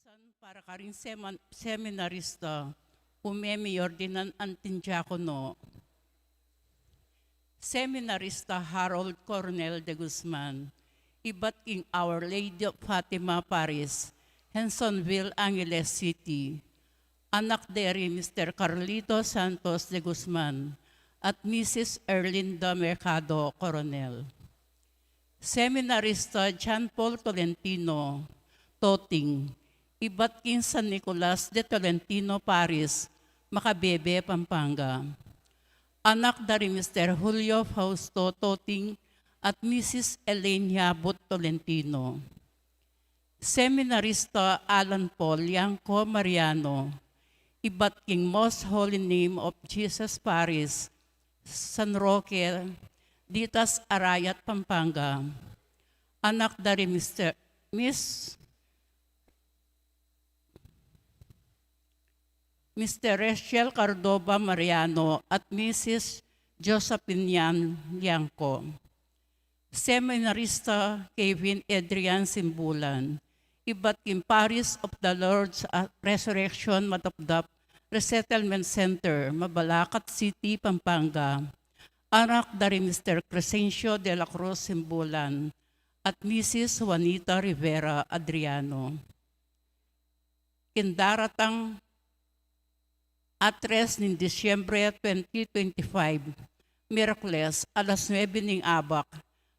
San para ka rin seminarista, umemiyor din ng Antindiacono. Seminarista Harold Cornel de Guzman, iba't King Our Lady of Fatima, Paris, Hensonville, Angeles City. Anak deri Mr. Carlito Santos de Guzman at Mrs. Erlinda Mercado Coronel. Seminarista John Paul Tolentino, Toting, iba't King San Nicolas de Tolentino, Paris, Macabebe, Pampanga. Anak dari Mr. Julio Fausto Toting at Mrs. Elaine Yabut Tolentino. Seminarista Alan Paul Yanko Mariano, iba't King Most Holy Name of Jesus, Paris, San Roque, Ditas Arayat, Pampanga. Anak dari Mr. Rachel Cardova Mariano at Mrs. Josephine Liangco. Seminarista Kevin Adrian Simbulan, iba't King Paris of the Lord's Resurrection Matapdap Resettlement Center, Mabalacat City, Pampanga. Anak dari Mr. Crescencio de la Cruz Simbulan at Mrs. Juanita Rivera Adriano. Kindaratang atres ng Disyembre 2025, Miyerkules, alas 9 ng abak,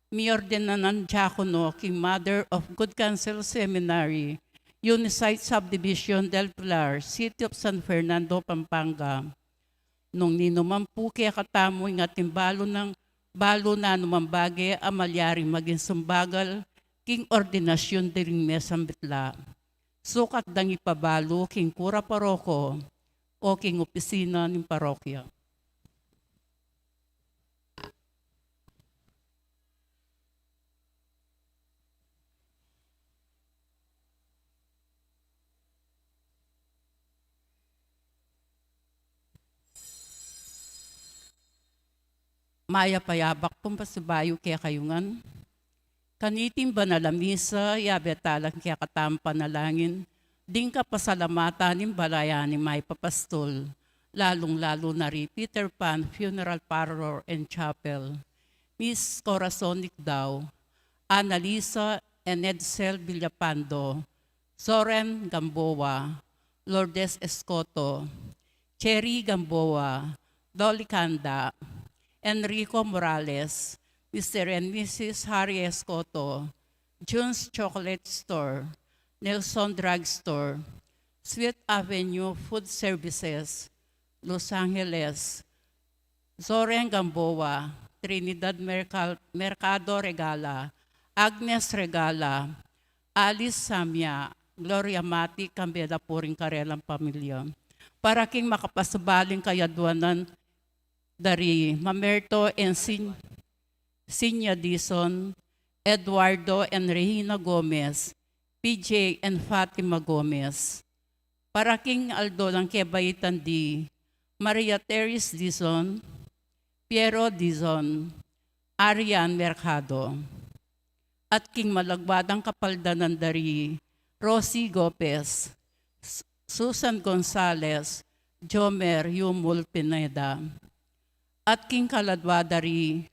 miordenan ng Diacono King Mother of Good Counsel Seminary, Unisite Subdivision del Pilar, City of San Fernando, Pampanga. Nung ninumampu kaya katamoy nga timbalo na numambage amalyari maging sumbagal, king ordinasyon diring mesambitla. Sukat dang ipabalo king kura paroko, o king opisina ng parokya. Maya payabak pong pasibayo kaya kayungan. Kaniting ba na lamisa, yabetalang kaya katampa na langin, ding ka pasalamatan ng balaya ni May Papastol, lalong-lalo na rin Peter Pan Funeral Parlor and Chapel, Miss Corazon Nicdao, Annalisa and Edsel Villapando, Soren Gamboa, Lourdes Escoto, Cherry Gamboa, Dolly Canda, Enrico Morales, Mr. and Mrs. Harry Escoto, June's Chocolate Store, Nelson Drugstore, Sweet Avenue Food Services, Los Angeles, Zoren Gamboa, Trinidad Mercado Regala, Agnes Regala, Alice Samya, Gloria Mati, Cambeda Puring Karelang Pamilya. Para king makapasabaling kayadwanan dari Mamerto and Sinya Dison, Eduardo and Regina Gomez, PJ and Fatima Gomez. Para king Aldo ng Kebaytan di Maria Teres Dizon, Piero Dizon, Arian Mercado. At king Malagbadang Kapaldanan dari Rosie Gopez, Susan Gonzales, Jomer Yumul Pineda. At king Kaladwa dari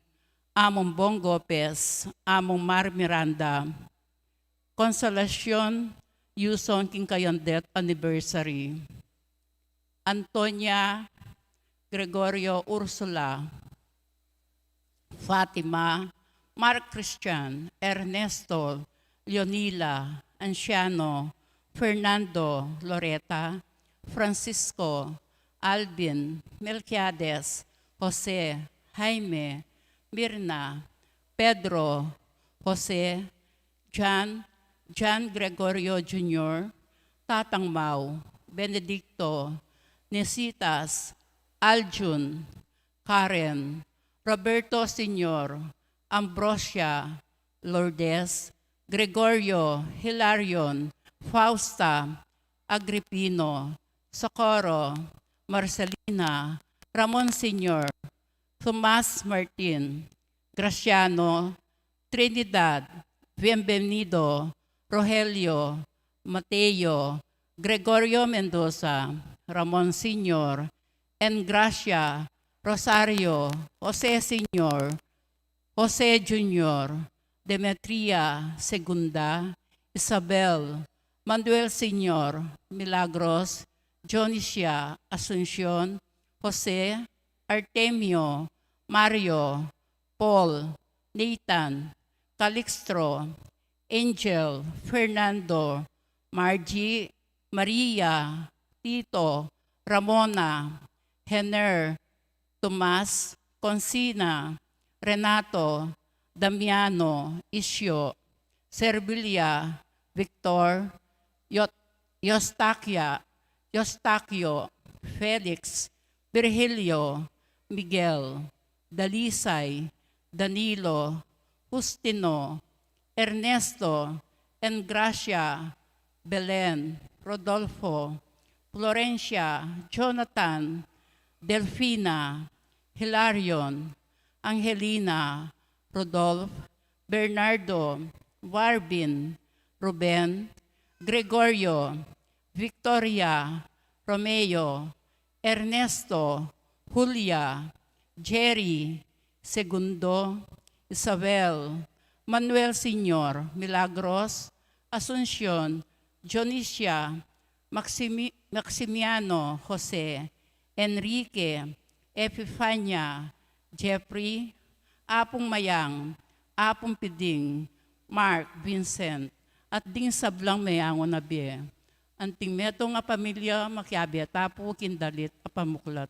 Among Bong Gopez, Among Mar Miranda, Consolacion Yuson King Kayon Death Anniversary. Antonia Gregorio Ursula, Fatima, Mark Christian, Ernesto, Leonila, Anciano, Fernando, Loretta, Francisco, Alvin, Melquiades, Jose, Jaime, Mirna, Pedro, Jose, John Gregorio Jr., Tatang Mau, Benedicto, Nesitas, Aljun, Karen, Roberto Sr., Ambrosia, Lourdes, Gregorio, Hilarion, Fausta, Agripino, Socorro, Marcelina, Ramon Sr., Tomas Martin, Graciano, Trinidad, Bienvenido, Rogelio, Mateo, Gregorio Mendoza, Ramon Sr., Engracia, Rosario, Jose Sr., Jose Jr., Demetria Segunda, Isabel, Manuel Sr., Milagros, Jonicia Asuncion, Jose, Artemio, Mario, Paul, Nathan, Calixtro, Angel, Fernando, Margie, Maria, Tito, Ramona, Henner, Tomas, Consina, Renato, Damiano, Isyo, Servilia, Victor, Eustaquio, Felix, Virgilio, Miguel, Dalisay, Danilo, Justino, Ernesto, Engracia, Belen, Rodolfo, Florencia, Jonathan, Delfina, Hilarion, Angelina, Rodolph, Bernardo, Warbin, Ruben, Gregorio, Victoria, Romeo, Ernesto, Julia, Jerry, Segundo, Isabel, Manuel Sr., Milagros, Asuncion, Jonicia, Maximiano Jose, Enrique, Epifania, Jeffrey, Apong Mayang, Apong Piding, Mark, Vincent, at ding sablang mayangon na biye. Anting meto nga pamilya makiabi tapo kindalit apamuklat.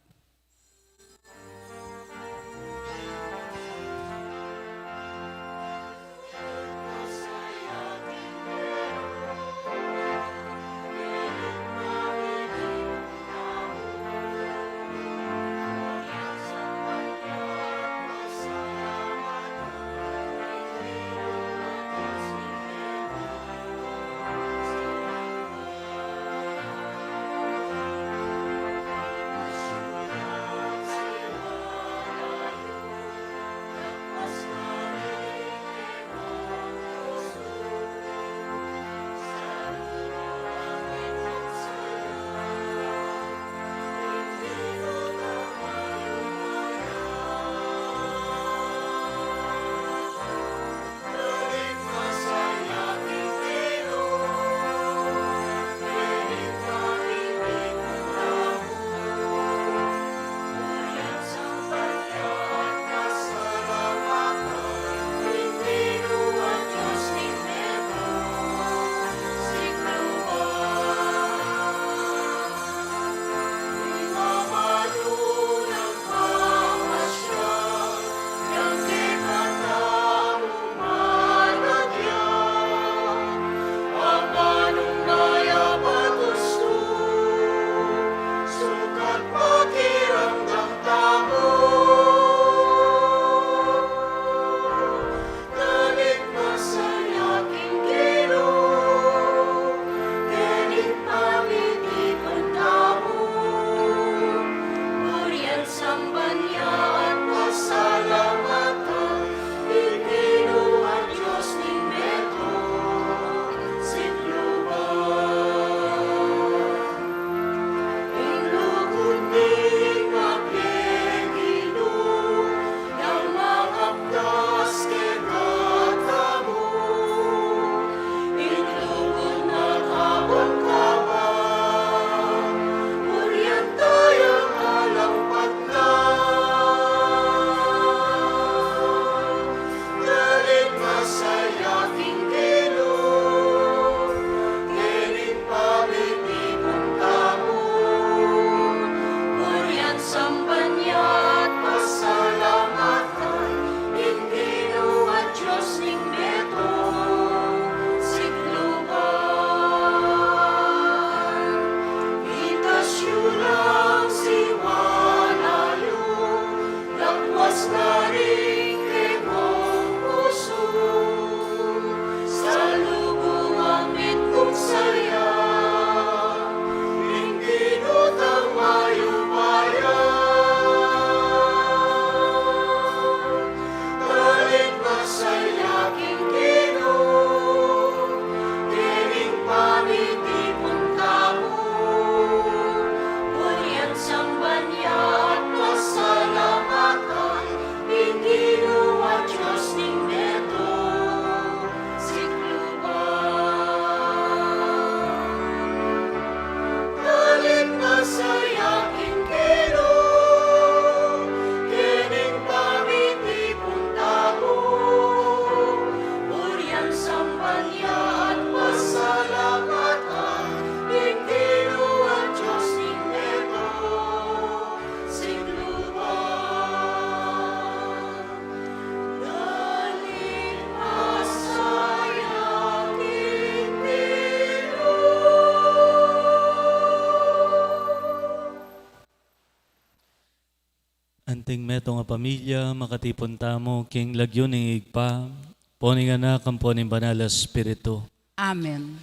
Anting metong nga pamilya, makatipon tamo, king lagyo ning igpa, poning anak ang poning banal na Espiritu. Amen.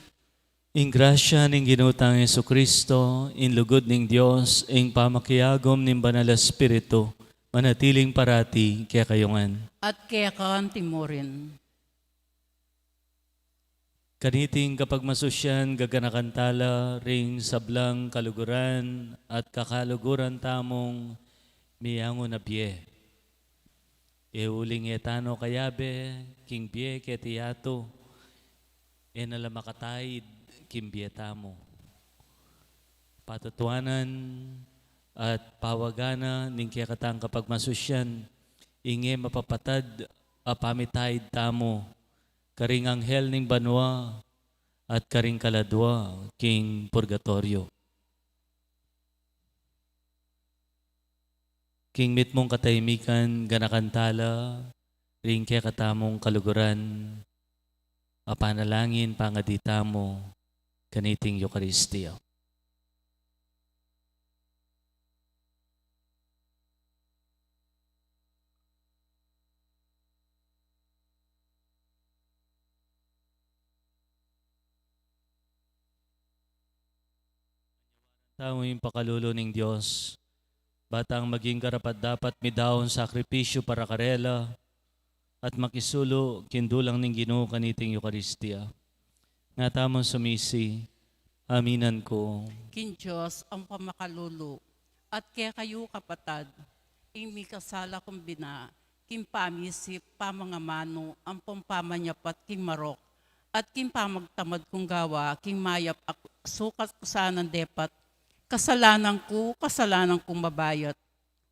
In grasya ning ginutang Jesucristo, in lugod ning Dios, in pamakiyagom ning banal na Espiritu, manatiling parati kaya kayongan. At kaya kaan timurin. Kaniting kapag masusyan, gaganakantala, ring sablang kaluguran at kakaluguran tamong miyango na biye. Euling etano kayabe, king biye ketiyato, enala makatayid, king biye tamo. Patutuanan at pawagana, ning kaya katang kapag masusyan, inge mapapatad, apamitayid tamo, karing anghel ning banwa at karing kaladwa king purgatorio. King mit mong katahimikan ganakantala ring kaya katamong kaluguran apanalangin pangadita mo kaniting Eucharistia. Tamo yung pakalulo ng Diyos. Batang maging karapat dapat midawon sakripisyo para karela at makisulo kindulang ning Ginoo kaniting Eucharistia. Nga tamang sumisi, aminan ko. Kin Diyos ang pamakalulo. At kaya kayo kapatad, imi kasala kong bina, kin pamisip, pamangamano, ang pampamanyapat king marok, at kin pamagtamad kong gawa, king mayap sukat kusanan depat, kasalanan kong mabayat.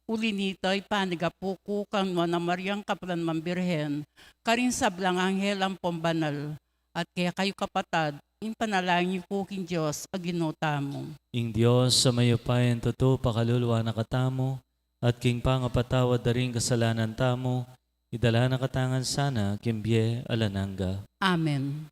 Uli nito'y panigapuko kang na Mariang Kaplan Mambirhen, karin sablang anghel ang pombanal, at kaya kayo kapatad, in panalangin ko king Diyos, aginota mo. Ing Diyos sa mayupayan totoo pakaluluwa na katamo, at king pangapatawad na rin kasalanan tamo, idala na katangan sana, kimbye alananga. Amen.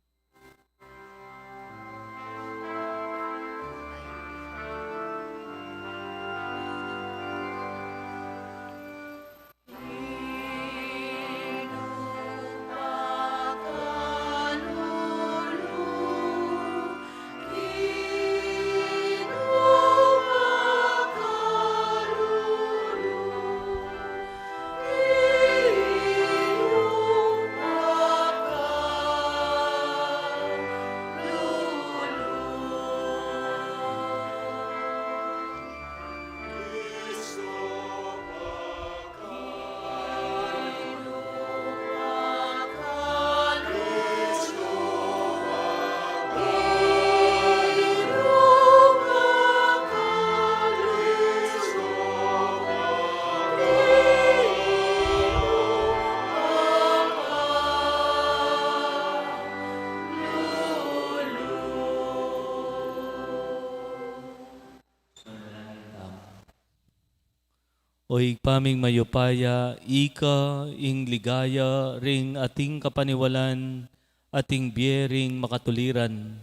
O paming mayupaya, ika, ing ligaya, ring ating kapaniwalan, ating biyering makatuliran.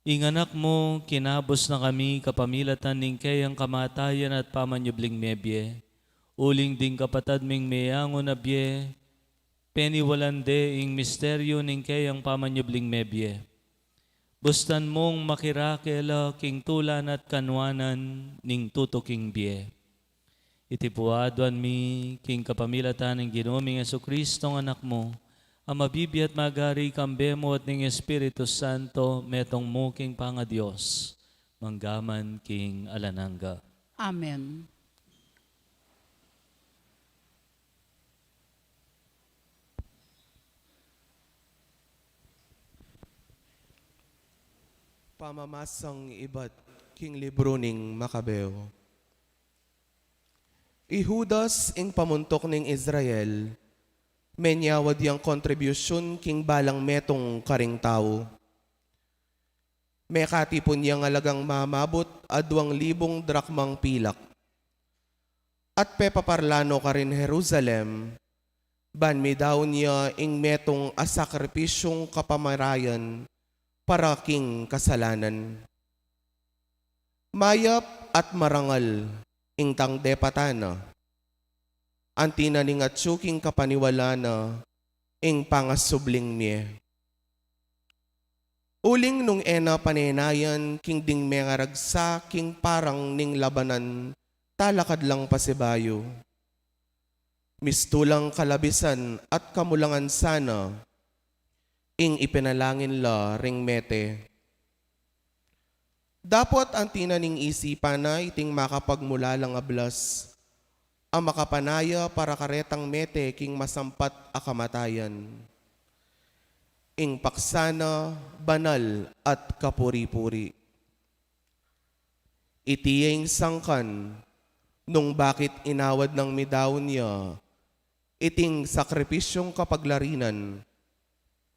Ing anak mo, kinabos na kami kapamilatan ning kayang kamatayan at pamanyubling mebye. Uling ding kapatad ming mayango na bye, peniwalan de ing misteryo ning kayang pamanyubling mebye. Bustan mong makirakela king tulan at kanwanan ning tutuking bye. Itipuaduan mi, king kapamilatan ng Ginoong Jesucristo ng anak mo, ang mabibi at magari kambe mo at ng Espiritu Santo, metong mo king pangadiyos, manggaman king alananga. Amen. Pamamasang iba't king libro ning Makabeo. Ihudas ing pamuntok ning Israel, menyawad yang kontribusyon king balang metong karing tao. Mekatipon yang alagang mamabot a 2,000 drakmang pilak. At pepaparlano ka rin Jerusalem, banmi daw niya ing metong asakripisyong kapamarayan para king kasalanan. Mayap at marangal ing tang depatana. Antinaning at tsuking kapaniwala na ing pangasubling miye. Uling nung ena panenayan king ding mengaragsa king parang ning labanan talakad lang pasibayo. Mistulang kalabisan at kamulangan sana ing ipinalangin la ring mete. Dapot ang tinaning isipan na iting makapagmula lang ablas, ang makapanaya para karetang mete king masampat a kamatayan. Ing paksana, banal at kapuri-puri. Itiyeng sangkan, nung bakit inawad ng midaw niya, iting sakripisyong kapaglarinan,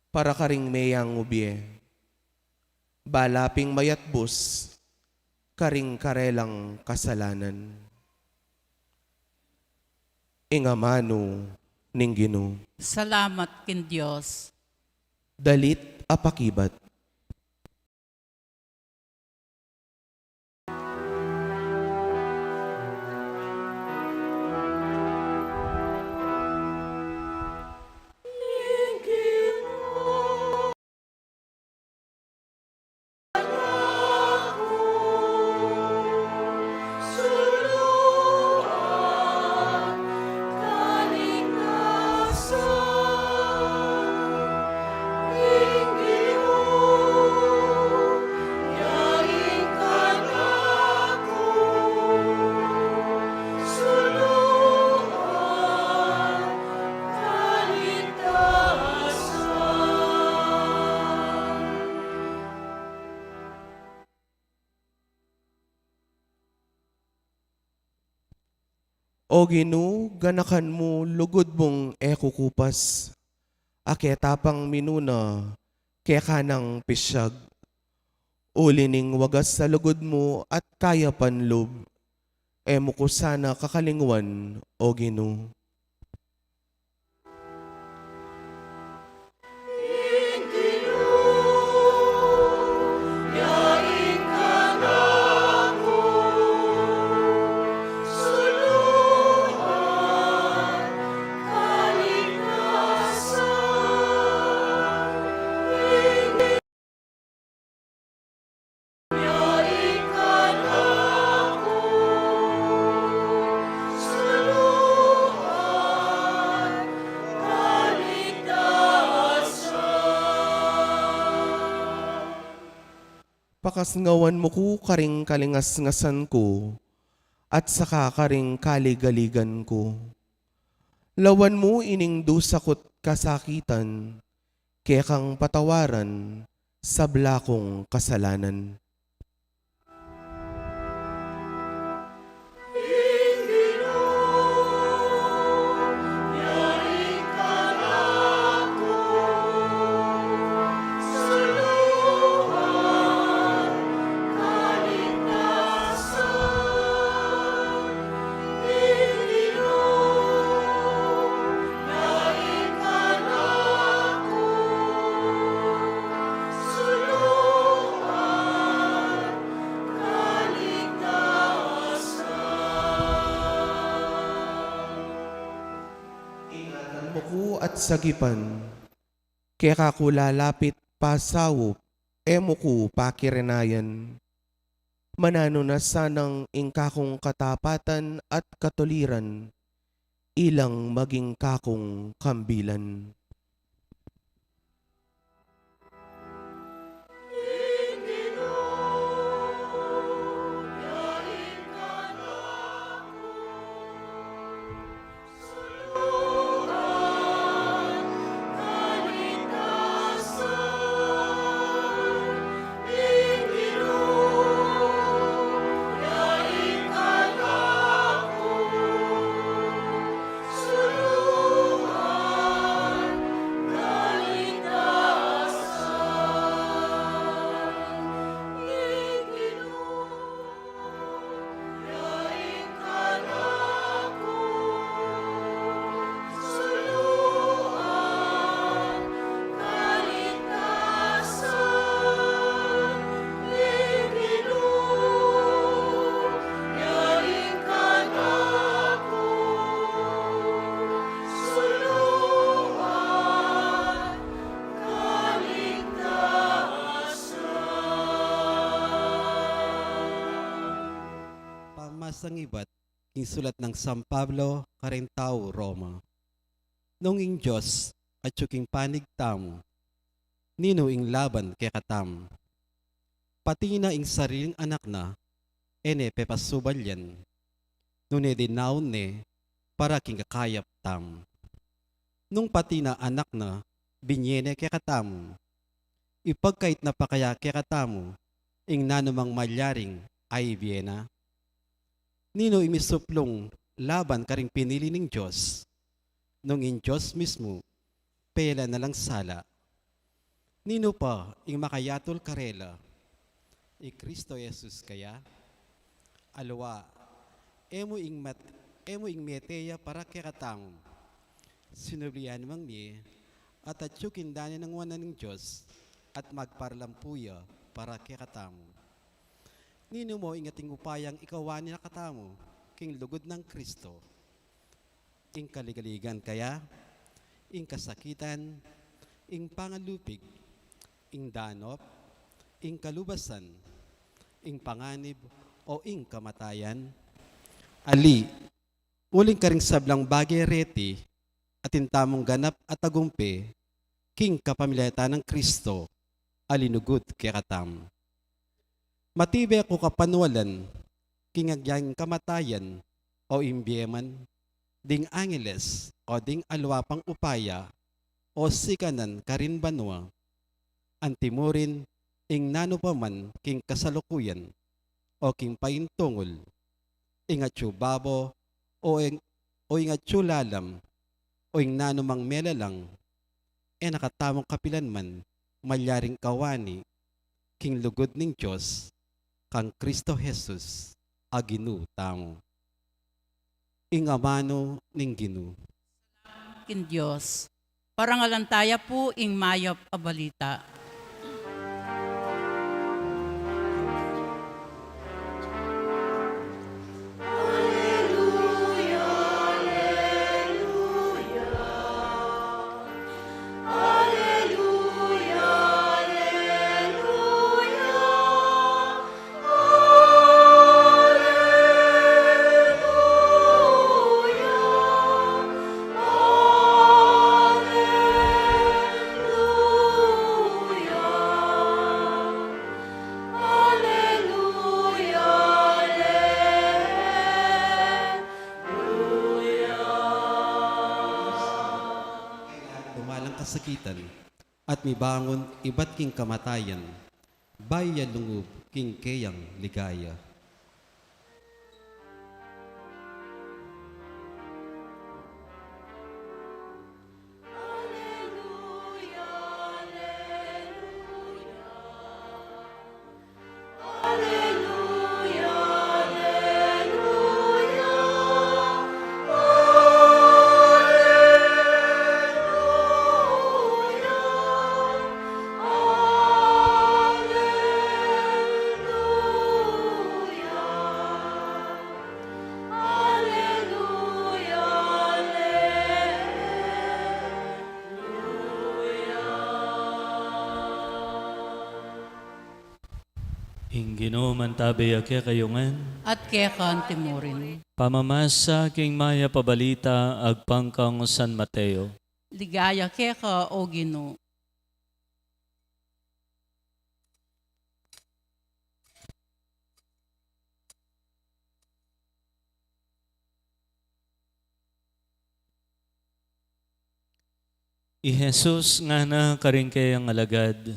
para karing meyang ubye. Balaping mayatbus, karing karelang kasalanan. Ingamano ning Ginoo. Salamat kin Diyos. Dalit apakibat. O Ginoo, ganakan mo lugod mong ekukupas. Aketapang minuna, kaya kanang pisyag. Ulining wagas sa lugod mo at kaya panlob. Emo ko sana kakalingwan, O Ginoo. Pakasngawan mo ko karing kalingas-ngasan ko, at saka karing kaligaligan ko. Lawan mo ining dusakot kasakitan, kaya kang patawaran sa blakong kasalanan. Muku at sagipan, kaya kakulalapit pasawop, emuku pakirenayan. Manano na sanang ingkakong katapatan at katuliran, ilang maging kakong kambilan. Pamamasang iba't king sulat ng San Pablo, Carintao, Roma. Nung ing Diyos at yuking panig tamo, nino ing laban kay katam. Pati na ing sariling anak na, ene pepasubal yan. Nune dinaon ne, para king kakayap tam. Nung pati na anak na, binyene kay katam. Ipagkait na pa kaya kay katamo, ing nanumang malyaring ay Viena. Nino imisuplong laban karing pinili ng Diyos, nung in Diyos mismo, pela na lang sala. Nino pa ing makayatol karela, Kristo Jesus kaya, alwa, emo ing meteya para kekatamo, sinublian mang niye, at atyukin dani ng wanan ng Diyos, at magparlampuya para kekatamo. Nino mo ingating upayang ikawani na katamo, king lugod ng Kristo. Ing kaligaligan kaya, ing kasakitan, ing pangalupig, ing danop, ing kalubasan, ing panganib, o ing kamatayan. Ali, uling karing sablang bagay reti, at intamong ganap at agumpe, king kapamilyatan ng Kristo, alinugod kaya katam. Matibay ako kapanwalan, kingagyang kamatayan, o imbyeman, ding angeles, o ding alwapang upaya, o sikanan karin banwa, antimurin, ing nanupaman king kasalukuyan, o king paintungol, ing atsubabo, o ing atsulalam, o ing nanumang melalang, nakatamong kapilan man, malyaring kawani, king lugod ning Diyos, kang Kristo Jesus, aginu tamo. Ing amano ning ginu. Kin Diyos. Parangalantaya po ing mayop a balita. Kasakitan, at mibangon iba't king kamatayan, bayan lungub king keyang ligaya. Ingino mantabay akya kayungan, At kaya kantimurin. pamamasa king maya pabalita agpangkang San Mateo. Ligaya kaya ka o Gino. I Jesus nga na karing kayang alagad.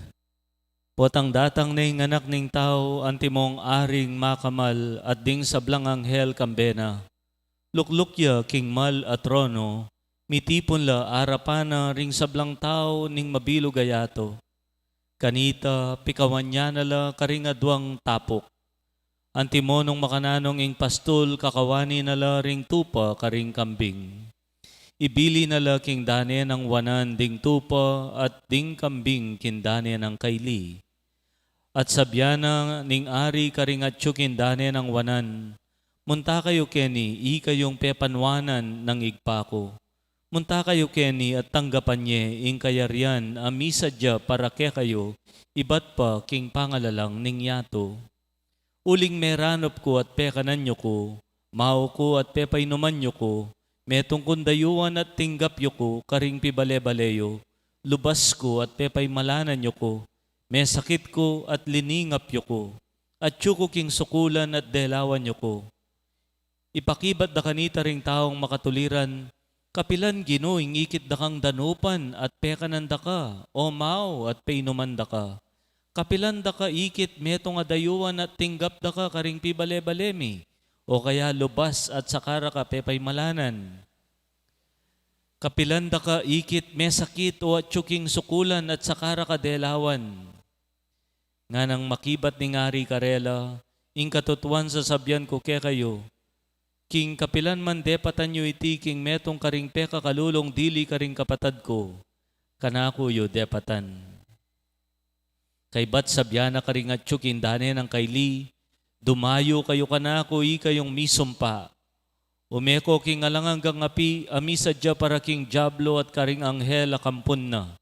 Potang datang na yung anak ning tao, antimong aring makamal at ding sablang anghel kambena. Luklukya king mal at trono, mitipon la arapana ring sablang tao ning mabilo gayato. Kanita, pikawan niya nala karing adwang tapok. Antimonong makananong ing pastol, kakawani nala ring tupa karing kambing. Ibili nala king dane ng wanan ding tupa at ding kambing king dane ng kaili. At sabyana ning ari karingatyo king dane ng wanan. Munta kayo Kenny, kayong pepanwanan ng igpako. Munta kayo Kenny at tanggapan niya ing kayarian amisadya para ke kayo, ibat pa king pangalalang ning yato. Uling meranop ko at pekanan nyo ko, mao ko at pepainuman nyo ko, metong kundayuan at tinggap yo ko, karing pibale-baleyo, lubas ko at pepaimalanan nyo ko, may sakit ko at liningap yo ko, at yuko king sukulan at delawan nyo ko. Ipakibat da kanita ring taong makatuliran, kapilan ginoing ikit da kang danupan at pekananda ka, o mao at painumanda ka. Kapilan da ka ikit metong adayuan at tinggap da ka karing pibale-balemi, o kaya lubas at sakara ka pepaimalanan. Kapilan da ka ikit may sakit o at tsuking sukulan at sakara ka delawan. Nga nang makibat ni ngari karela, ing katutuan sa sabyan ko ke kayo, king kapilan man depatan nyo iti king metong karing peka kalulong dili karing kapatad ko, kanako yo depatan. Kay bat sabyan na karing at tsuking dane ng kaili, dumayo kayo kanako kayong misumpa. Umeko king alanganggang api, amisa dya para king jablo at karing anghel akampun na.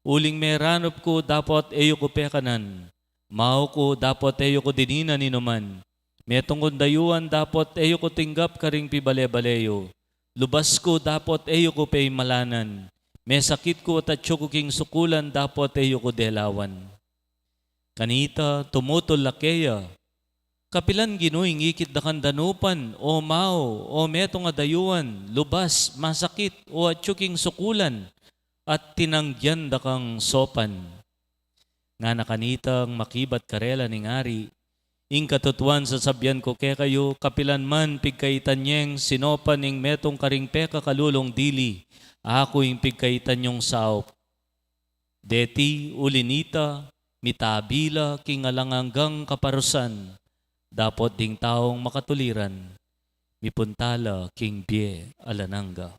Uling meranop ko dapat eyo ko pekanan. Mao ko dapat eyo ko dinina ninuman. Metong kundayuan dapat eyo ko tinggap karing pibale-baleyo. Lubas ko dapat eyo ko peimalanan. May sakit ko at ko king sukulan dapat eyo ko delawan. Kanita tumutol lakeya. Kapilan ginoing ikit da kandanupan o mao o metong adayuan. Lubas, masakit o at king sukulan at tinangyan da kang sopan. Nga nakanitang makibat karela ni ngari, ing katutuan sa sabyan ko ke kayo, kapilan man pigkaitan niyeng sinopan ning metong karing peka kalulong dili, ako ing pigkaitan niyong saop. Deti ulinita, mitabila, king alanganggang kaparusan, dapot ding taong makatuliran, mipuntala king bie alananga.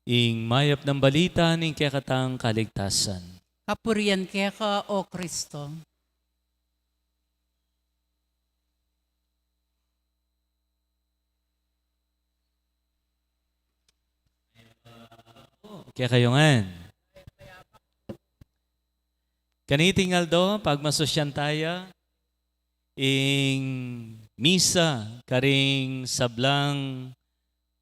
Ing mayap ng balita ning kekatang kaligtasan. Kapurian kaya ka, O Kristo. Kaya kayongan. Kanitingal do, pagmasosyan tayo, ing misa, karing sablang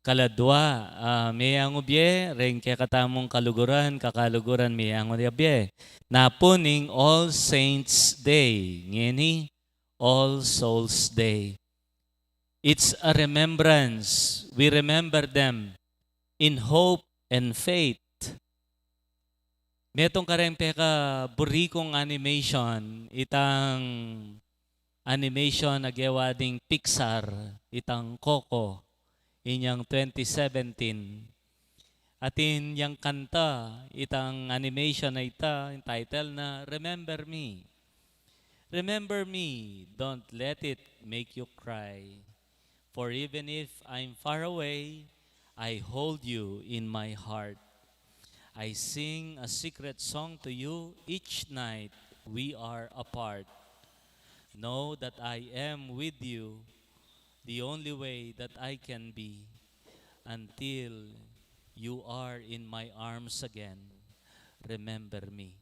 kaladwa, mayang ubye, ring kaya katamong kaluguran, kakaluguran mayang ubye. Napuning All Saints Day, ngini, All Souls Day. It's a remembrance. We remember them in hope and faith. Metong kareng peka burikong animation, itang animation na gawading Pixar, itang Coco, inyang 2017. Atin yang kanta, itang animation na ita, yung title na Remember Me. Remember me, don't let it make you cry. For even if I'm far away, I hold you in my heart. I sing a secret song to you each night we are apart. Know that I am with you the only way that I can be until you are in my arms again. Remember me.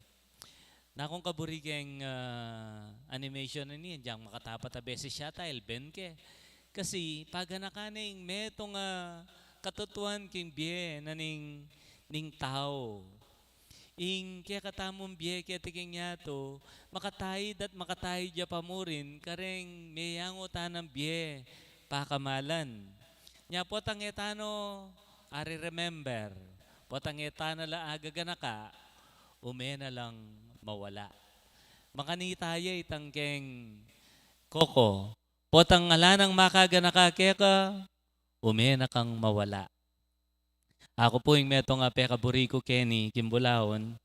Na kung kaburigeng animation na niyan, diyang makatapat a beses siya tayo, benke. Kasi paganakaning metong katutuan king biye na ning tao. Ing kaya katamong biye kaya tiging yato, makatahid at makatahid ya pamurin, kareng mayango tanang biye, pakamalan. Nya potang etano, ari remember. Potang etano la agaganaka, umena lang mawala. Makanitaya itang keng Coco. Potang alanang makaganaka keka, umena kang mawala. Ako po yung metong peka buriko Kenny, Kimbulaon.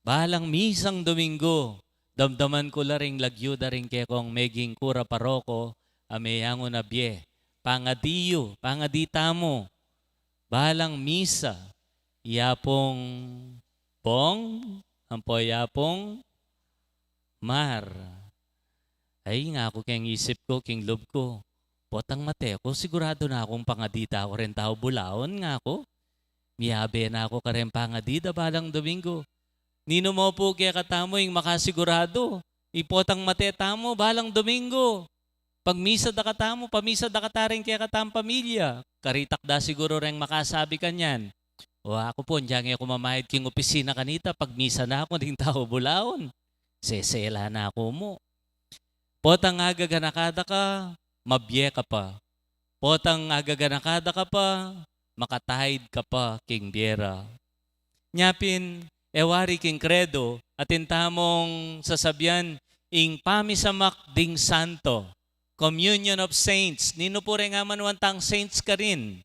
Balang misang Domingo, damdaman ko laring lagyo daring kekong meging kura paroko, ameyango na bie. Pangadiyo, pangadita mo. Balang misa, yapong pong, ampo yapong mar. Ay nga ako keng isip ko, king loob ko. Potang mate ko, sigurado na akong pangadita ako rin tao bulaon nga ako. Miyabe na ako kareng pangadita balang Domingo. Nino mo po kaya katamo yung makasigurado. Ipotang mateta mo, balang Domingo. Pag misa da katamo, pamisa da kataring kaya katam pamilya. Karitak da siguro rin makasabi kanyan. O ako po, diyan ako mamahid king opisina kanita, pag misa na ako, ding tao bulaon. Sesela na ako mo. Potang agaganakada ka, mabye ka pa. Potang agaganakada ka pa, makatahid ka pa, king biera. Nyapin, ewari king credo, at intamong sasabyan, ing pamisamak ding santo, communion of saints. Nino po rin nga manuantang saints ka rin.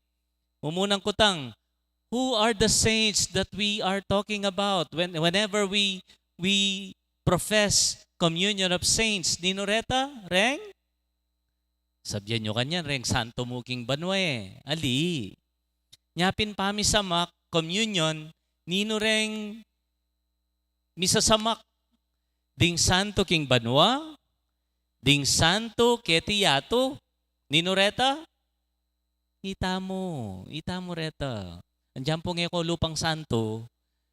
Umunang kutang, who are the saints that we are talking about whenever we profess communion of saints? Nino reta, reng? Sabyan nyo kanyan, reng santo muking banwe. Ali. Nyapin pamisamak, communion, nino reng misasamak. Ding santo king banwa, ding santo ketiyato, nino reta? Ita mo reta. Andiyan po ngayon ko lupang santo,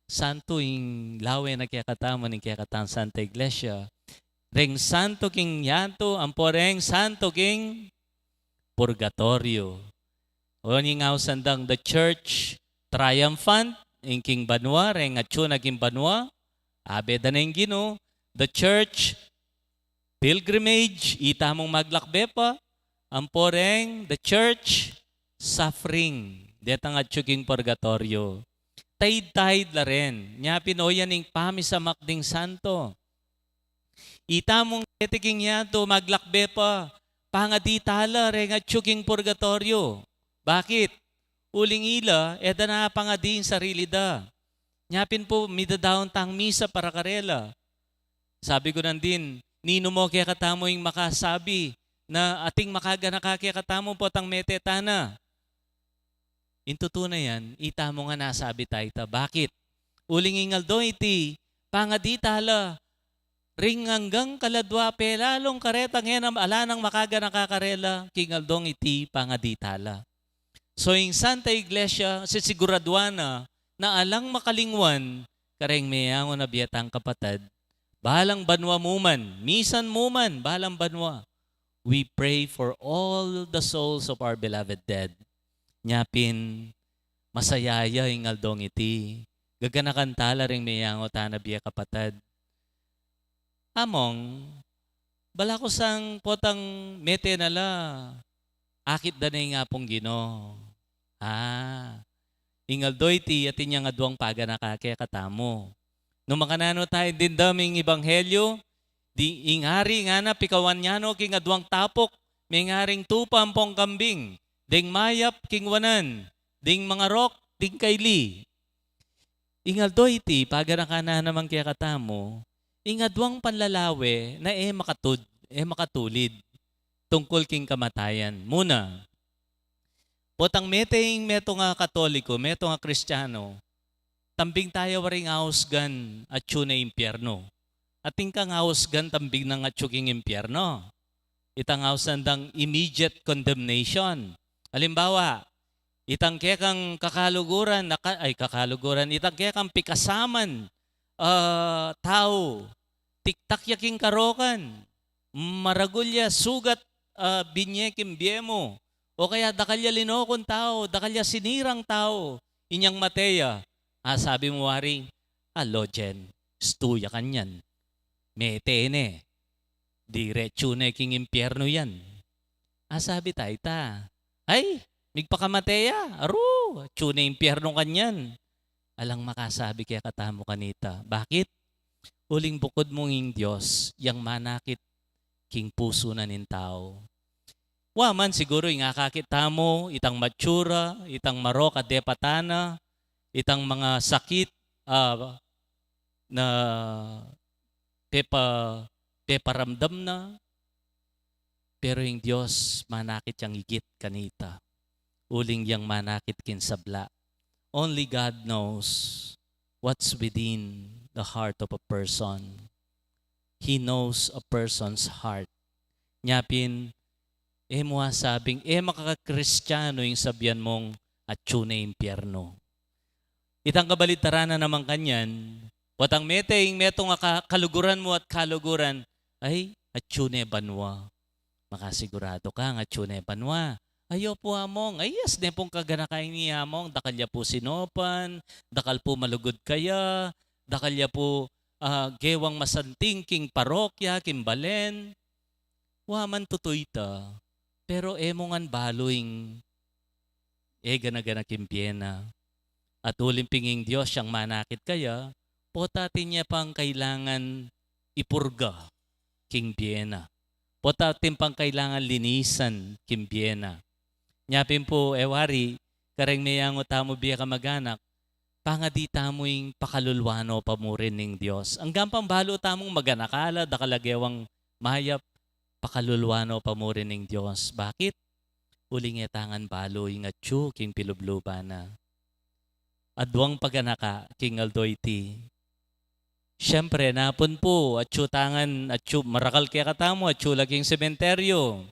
santo ing lawe na kaya katama ng kaya katang Santa Iglesia. Reng santo king yanto, ampo reng santo king purgatorio. O nga sandang the church triumphant, in king banwa, reng atyo na king banwa, abe da na yung gino, the church pilgrimage, ita mong maglakbe pa, ampo reng the church suffering, detang atyo king purgatorio. Tahid-tahid la rin, nya pinoyan ing pamisamak ding santo. Ita mong etiking yato, maglakbe pa, pangaditala, renga tsuking purgatorio. Bakit? Uling ila, eda na pangading sarili da. Nyapin po, midadaon tang misa para karela. Sabi ko nandin, nino mo kaya katamo yung makasabi na ating makaganaka kaya katamo po tang metetana. Intutunay yan, ita mo nga nasabi tayo ta. Bakit? Uling ingal do iti, pangaditala, ring hanggang kaladwa pelalong kareta ngayon alanang makaga nakakarela kingaldong iti pangaditala. So yung Santa Iglesia sisiguraduana na alang makalingwan kareng mayango na biyatang kapatid. Bahalang banwa muman, misan muman, bahalang banwa. We pray for all the souls of our beloved dead. Nyapin, masayaya ingaldong iti. Gaganakantala ring mayango tanabiya kapatid. Among, bala ko sang potang mete nala, akit da na nga pong gino. Ingal doy ti atin nga duwang paga nakakaya katamo. Nung makanano tayo din daming ibanghelyo, di ingari nga na pikawan niya no king aduang tapok, may ngaring tupampong kambing, ding mayap king wanan, ding mga rok, ding kaili. Ingal doy ti paga nakana naman kaya katamo, ingadwang panlalawe na makatulid tungkol king kamatayan. Muna, potang meteng meto nga katoliko, meto nga kristyano, tambing tayo waring ausgan at na impyerno. Ating kang ausgan tambing ng at king impyerno. Itang ausandang immediate condemnation. Halimbawa, itang kekang kakaluguran, itang kekang pikasaman, tao, tiktak yaking karokan, maragulya, sugat, binyekim biemo, o kaya dakalya linokon tao, dakalya sinirang tao, inyang mateya. Sabi mo waring, alojen, stuya kanyan, metene, diretso na king impyerno yan. Sabi tayo ta, ay, migpakamateya, aru, tune impyerno kanyan. Alang makasabi kaya katamo kanita. Bakit? Uling bukod mong ing Diyos, yang manakit king puso na nin tao. Waman siguro yung akakita mo, itang matsura, itang marok at depatana, itang mga sakit na peparamdam na. Pero yung Diyos manakit yang higit kanita. Uling yang manakit kinsabla. Only God knows what's within the heart of a person. He knows a person's heart. Nyapin, mo sabing, makakakristyano yung sabyan mong at na impyerno. Itang kabalitaran na naman kanyan, watang meto nga kaluguran mo at kaluguran, ay atsune banwa. Makasigurado ka nga atsune banwa. Ayo po among, ay yes, ne pong kaganakay ni among, dakalya po sinopan, dakal po malugod kaya, dakalya po gewang masanting king parokya, kimbalen. Waman tutoy ta, pero emongan baloing, gana-gana kimpiena. At ulimpinging Diyos siyang manakit kaya, potatin niya pang kailangan ipurga, king Biena. Potatin pang kailangan linisan, king Biena. Nyapin po, ewari, kareng mayango tamo biya kamaganak, pangadi tamo'ing pakalulwano pamurin ng Diyos. Ang gampang balo tamong maganakala, dakalagewang mayap, pakalulwano pamurin ng Diyos. Bakit? Uling etangan balo yung atsu, king pilublubana. Adwang paganaka, king Aldoyti. Siyempre, napon po, atsu tangan, atsu, marakal kaya katamo, atsu laging sementeryo.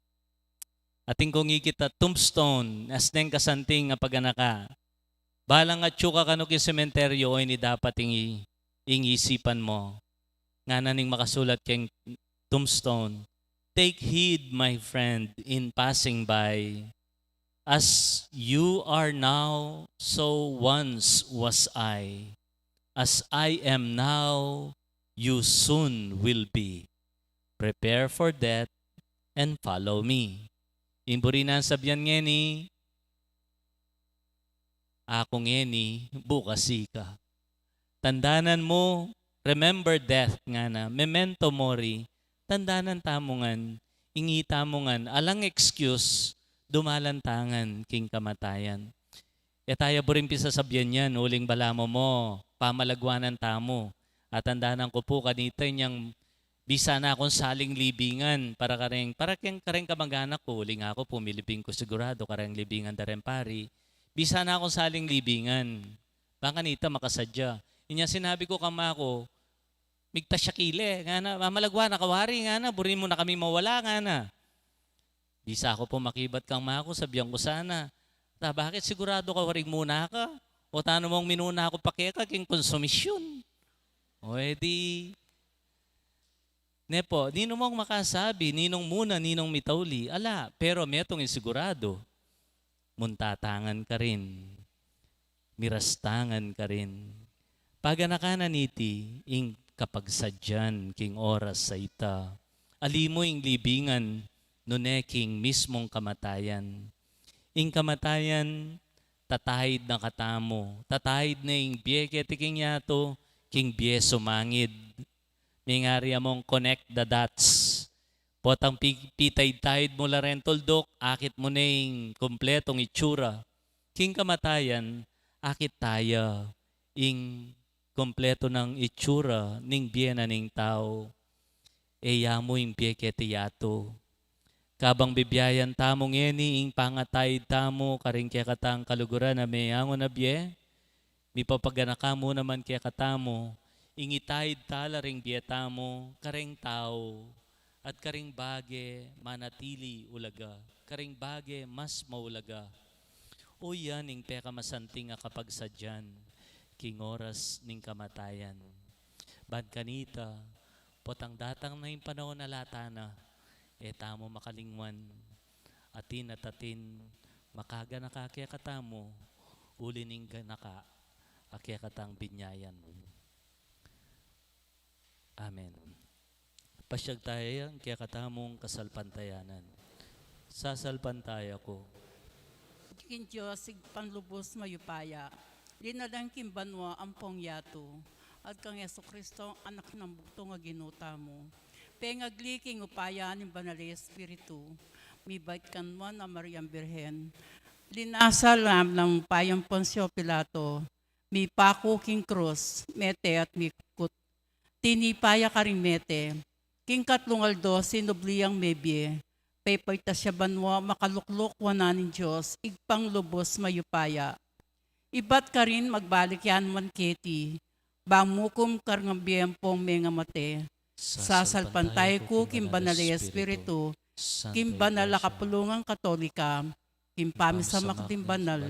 Ating kong ikita tombstone, asneng kasanting nga paganaka. Balang atsu ka kanok yung sementeryo, o ini dapat ing isipan mo. Nga naning makasulat keng tombstone. Take heed, my friend, in passing by. As you are now, so once was I. As I am now, you soon will be. Prepare for death and follow me. Impurinan sabyan ngeni, ako ngeni, bukas ka. Tandanan mo, remember death nga na, memento mori, tandanan tamongan, ingi tamongan, alang excuse, dumalantangan king kamatayan. E tayo buring pisasabyan yan, uling balamo mo, pamalagwanan tamo. At tandanan ko po kanita niyang bisa na akong saling libingan para kareng kamag-anak ko, uling ako pumiliping ko sigurado kareng libingan darem pari. Bisa na akong saling libingan. Baka nita makasadya. Inya sinabi ko kama ko, migta siya kile, nga na, mamalagwa na kawari, nga na, burin mo na kami mawala, nga na. Bisa ako po makibat kang mako, sabihan ko sana. Bakit sigurado ka waring muna ka? O tano mong minuna ako pakeka king konsumisyon? O edi, nepo, ninong mong makasabi, ninong muna, ninong mitawli, ala, pero metong insigurado, muntatangan ka rin, mirastangan ka rin. Paganakanan iti, ing kapagsadyan king oras sa ita, alimo ing libingan, nuneking mismong kamatayan. Ing kamatayan, tatahid na katamo, tatahid na ing biye, ketiking yato, king biye sumangid. May ngari among connect the dots. Potang pitay-tahid mo la rin tuldok, akit mo na yung kompletong itsura. King kamatayan, akit tayo ing kompleto ng itsura ning biyena ning tao. Eya mo yung biye ketiyato. Kabang bibiyayan tamong yeni ing pangatay tamo karing kaya katang kaluguran na may angon na biye. Mi papaganaka mo naman kaya katamo. Ingitahid tala ring biyeta mo, karing tao, at karing bage manatili ulaga, karing bage mas maulaga. O yan ing peka masanting nga kapag sadyan, king oras ning kamatayan. Bad kanita, potang datang na yung panahon na latana, tamo makalingwan, atin at atin, makaga nakakya katamo, ulining ganaka, akya katang binyayan mo. Amen. Pasyag tayo kaya katamong kasalpantayanan. Sasalpantaya ko. King Diyos, panlubos mayupaya. Linadang kimbanwa ang pongyato. At kang Yeso Kristo, anak ng bukto nga ginuta mo. Pengagliking upaya ng Banal Espiritu. Mibait kanwa na Mariang Birhen. Linasal ng payang Ponsyo Pilato. Mi pako king krus, mete at mi kut. Tinipaya karing mete. King katlungaldo, sinubliyang mebye. Paypay ta siya banwa, makaluklok wananin Diyos, igpang lubos mayupaya. Ibat ka rin magbalik yan man keti. Bamukum karngambiyempong menga mate. Sasalpantay ko kim Banal Espiritu, kim Banal Kapulungan Katolika, kim pamisamak din banal,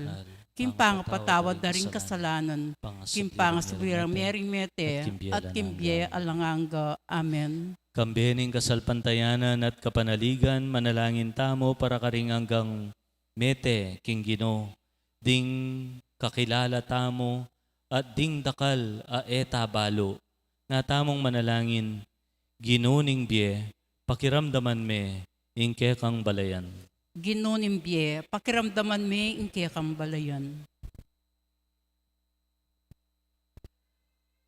kim pangapatawad na rin kasalanan, kim pangasubirang mering mete, at kim biye alanganga. Amen. Kambening kasalpantayanan at kapanaligan, manalangin tamo para karing hanggang mete king Gino, ding kakilala tamo at ding dakal a eta balo, na tamong manalangin, ginuning bie, pakiramdaman me, ingke kang balayan. Ginunimbye, pakiramdaman me inke kang balayan.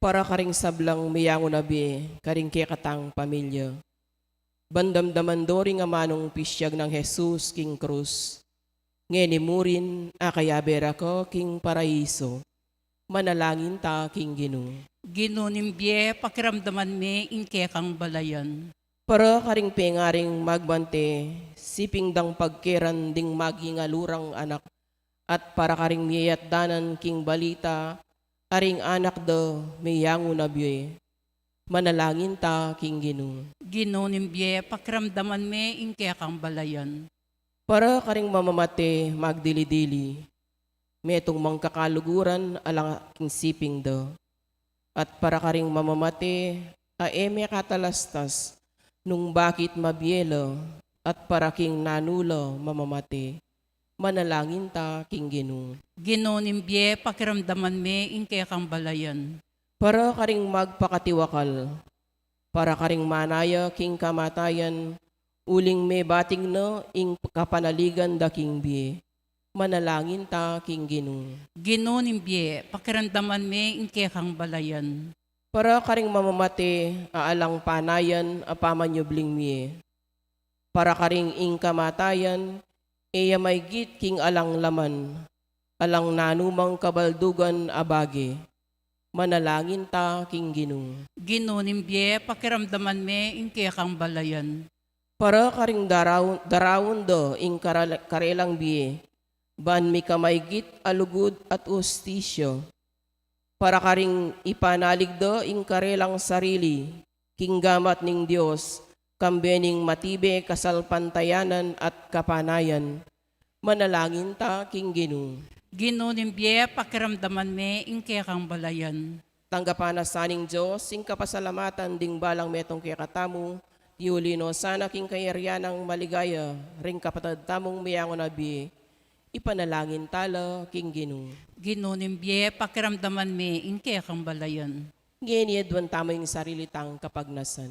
Para karing sablang miyango nabi, karing kekatang pamilya. Bandamdaman dori nga manong pisyag ng Jesus king krus. Ngeni murin, akayabera ko king paraiso. Manalangin ta king Ginoo. Ginunimbye, pakiramdaman me inke kang balayan. Para karing pengaring magbante, siping dang pagkeran ding magingalurang anak, at para karing miyat danan king balita, aring anak do miyango na biye. Manalangin ta king Ginoo. Ginunimbye, pakiramdaman me inke kang balayan. Para karing mamamate magdili-dili, metong mangkakaluguran alang king siping do. At para karing mamamate, aeme katalastas, nung bakit mabiyelo, at para king nanulo mamamate, manalangin ta king Ginoo. Ginunimbye, pakiramdaman me inke kang balayan. Para karing magpakatiwakal, para karing manaya king kamatayan, uling me bating no ing kapanaligan da king biye. Manalangin ta king Ginoo. Ginunimbye, pakiramdaman me inke kang balayan. Para karing mamamate, aalang panayan, apaman bling miye. Para karing ing kamatayan, iya may git king alang laman, alang nanumang kabaldugan abage. Manalangin ta king Ginoo. Ginunimbye, pakiramdaman me inke kang balayan. Para karing darawon do ing karelang biye, ban mi kamay git alugud at ustisyo. Para karing ipanalig do ing karelang sarili, king gamat ning Dios, kambening matibe kasalpantayanan at kapanayan. Manalangin ta king Ginoo. Ginunimbye, pakiramdaman me inke kang balayan. Tanggapan na saning Diyos, sing kapasalamatan ding balang metong kikatamu, tiulino sana king kayaryanang maligaya, ring kapatad tamong miyango nabi, ipanalangin tala king Ginoo. Ginunimbye, pakiramdaman me inke kang balayan. Nginiadwan tamo yung sarili tang kapagnasan.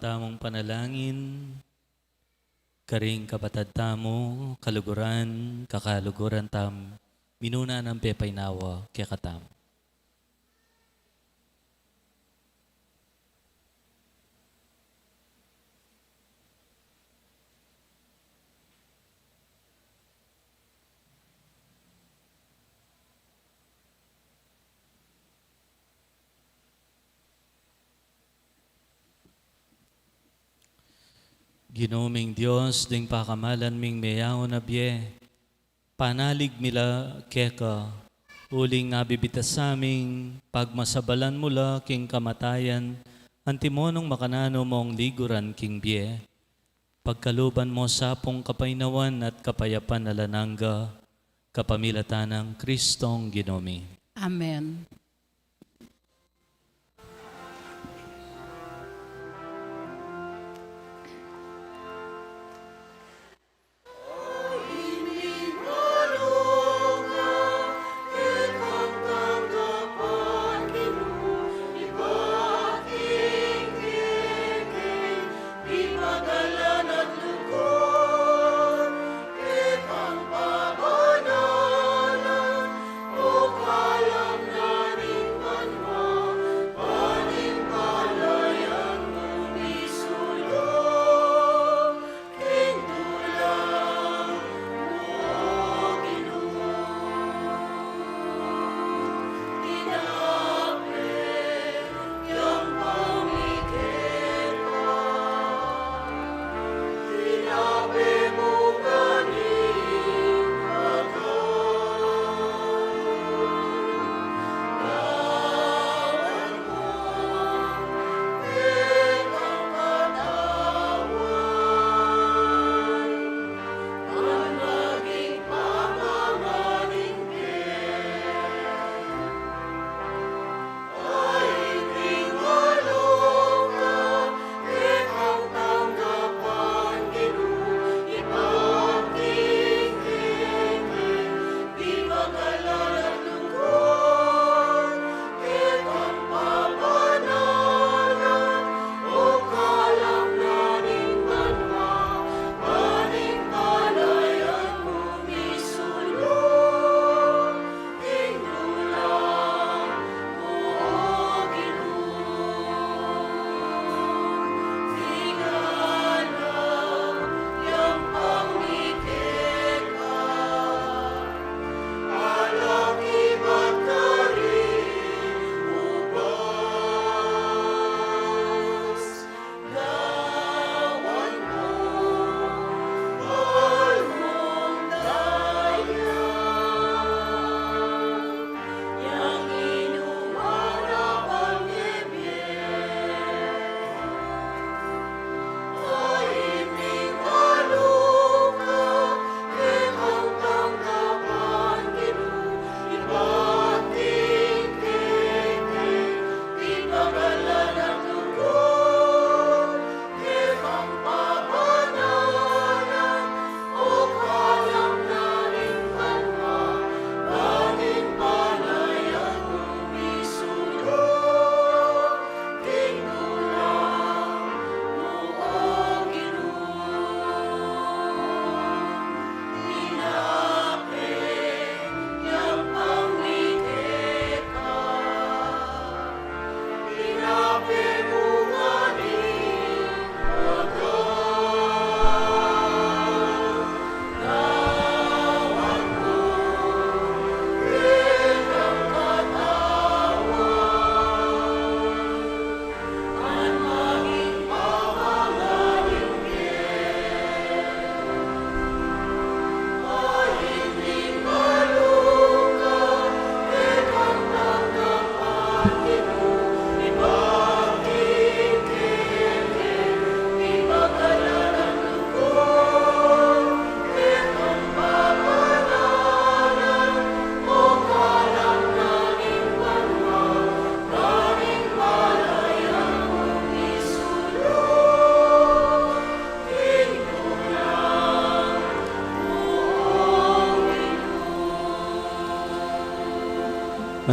Tamong panalangin, karing kapatad tamo, kaluguran, kakaluguran tam, minuna ng pepay nawa, kaya katam. Ginoming Diyos, ding pakamalan ming mayaw na biye, panalig mila keka, uling nga bibitas saming, pagmasabalan mula king kamatayan, antimonong makanano mong liguran king biye, pagkaluban mo sapong kapainawan at kapayapan na lanangga, kapamilatan ng Kristong Ginomi. Amen. Kalam na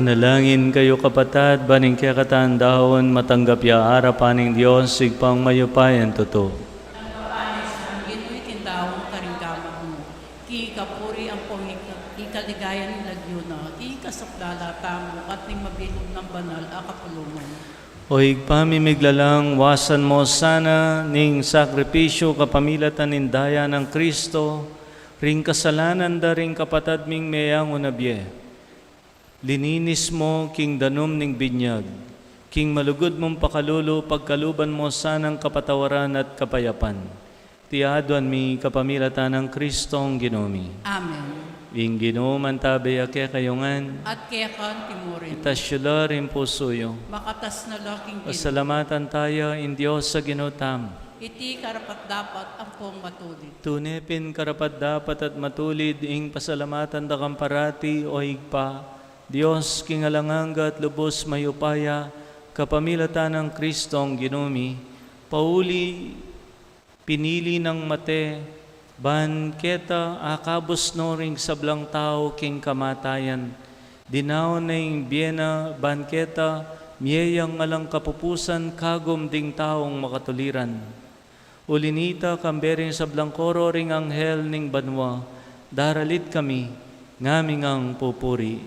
Manalangin kayo kapatad, baning kaya katandahon, matanggap ya arapaning Diyos, sigpang mayupayan totoo. Gino'y tindawang karinggaman mo. Ki kapuri ang ikaligayan ng lagyuna, ikasaplalata mo at ning mabilog ng banal akapulungan. O higpamimiglalang wasan mo sana ning sakripisyo kapamilatan nindaya ng Kristo, ring kasalanan da ring kapatad ming mayang unabye. Lininis mo king danom ning binyag, king malugod mong pakalulo, pagkaluban mo sanang kapatawaran at kapayapan. Tiaduan mi kapamilatan ng Kristong ginomi. Amen. Ing ginoman tabi ake kayongan, At kaya kan timurin, itasyula rin pusoyo. makatas na laking gino, Pasalamatan tayo in Diyos sa ginotam. iti karapat dapat ang pong matulid. Tunepin karapat dapat at matulid ing pasalamatan da kamparati o higpa. Diyos kingalanganga at lubos mayupaya, kapamilatan ng Kristong ginomi, pauli pinili ng mate, banketa akabos no ring sablang tao king kamatayan, dinaw na ing biena banketa, miyayang alang kapupusan kagom ding taong makatuliran. Ulinita kambering sablang koro ring anghel ning banwa, daralit kami, ngaming ang pupuri.